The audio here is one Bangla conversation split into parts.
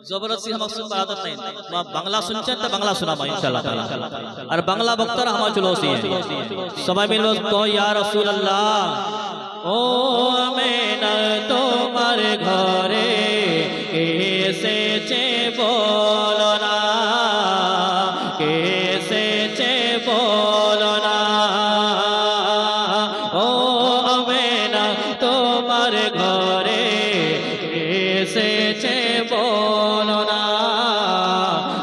জবরদস্তি আমার শুনবার আদত নাই তো বাংলা শুনছেন তো বাংলা শোনাবো ইনশাআল্লাহ তাআলা আর বাংলা বক্তারা আমার চলে আসি সবাই মিলে তো ইয়া রাসূলুল্লাহ ও আমিনা তোমার ঘরে এসেছে বলো না কে এসেছে বলো না ও আমিনা তোমার ঘরে এসেছে বলো না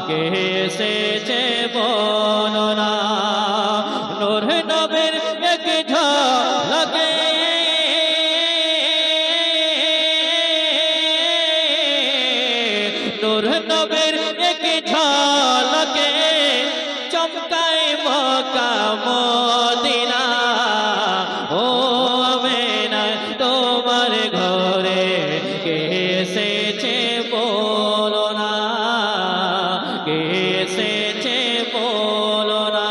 কে এসেছে বলো না নূর নবীর এক ঝলকে নূর নবীর এক ঝলকে চমকায় মক্কা মদিনা ও আমিনা তোমার ঘরে কে এসেছে বলো না কে এসেছে বলো না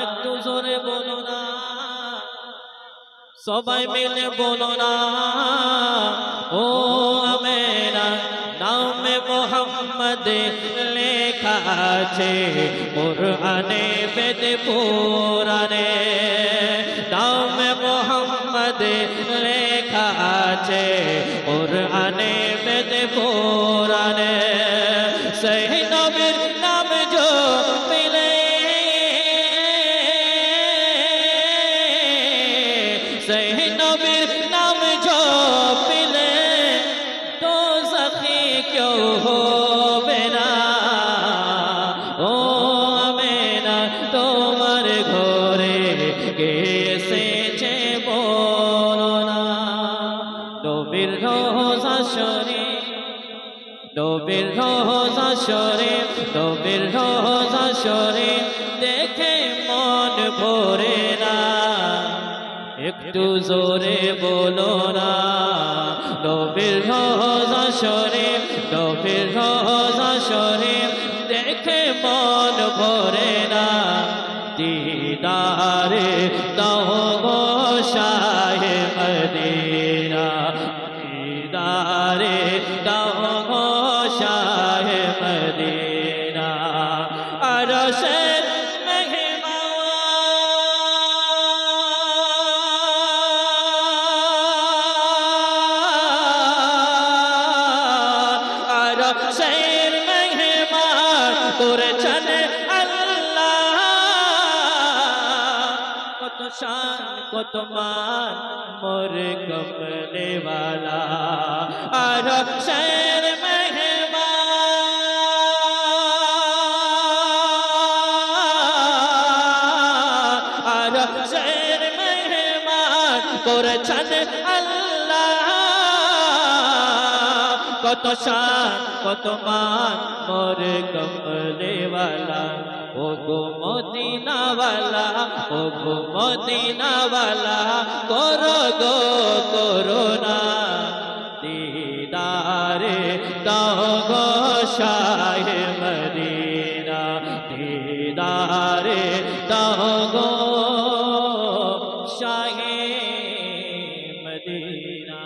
একটু জোরে বলো না সবাই মিলে বলো না ও আমিনা নামে মোহাম্মদ লেখা আছে কুরআনে বেদ পুরাণে নামে মোহাম্মদ লেখা আছে কুরআনে বেদ পুরাণে সেই নবীর নাম জপলে সেই নবীর নাম জপলে তো সখী কেউ হবে না ও আমিনা তোমার ঘরে কে এসেছে বলো না নবীর রোজা শরীফ নবীর রোজা শরীফ নবীর রোজা শরীফ দেখে মন ভরে না একটু জোরে বলো না নবীর রোজা শরীফ নবীর রোজা শরীফ দেখে মন ভরে না দিদারে দাও গো শাহে মদিনা দিদারে দাও গো শাহে মদিনা আরশের শের মেহমান করেছেন আল্লাহ কত শান কত মান মোর কমলে वाला আর শের মেহমান আর শের মেহমান করেছেন আল্লাহ কত শান কত মান মোর কমলে वाला ओ गो मदीना वाला ओ गो मदीना वाला करो गो कोरोना दीदारे दाओ गो शाहे मदीना दीदारे दाओ गो शाहे मदीना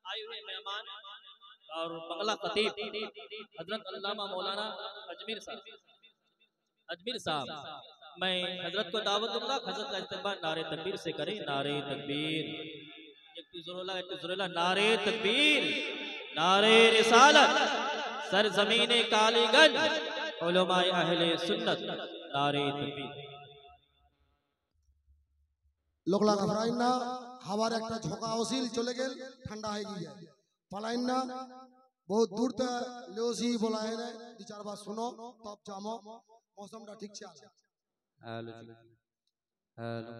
आए हुए मेहमान और बंगला खतीब हजरत अल्लामा मौलाना अजमेर साहब मैं हजरत को दावत दूंगा हजरत का इस्तेमाल नारे तकबीर से करें नारे तकबीर एक जोरला नारे तकबीर नारे रिसालत सरजमीन कालीगंज उलमाए अहले सुन्नत नारे तकबीर लोकला घबराइन ना हमारे एक झोंका ओसिल चले गए ठंडा है गई पलाइन ना बहुत दूर तक लेओसी बोलाए रे दो चार बार सुनो तब जामो मौसम टा ठीक से हेलो हेलो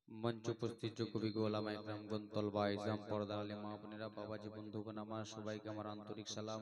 मंच उपस्थित जो कवि गोलामा इकराम गन तलबा इजाम पर्दा आले मा अपनेरा बाबाजी बंधुगण आमार सबाइके आमार आंतरिक सालाम।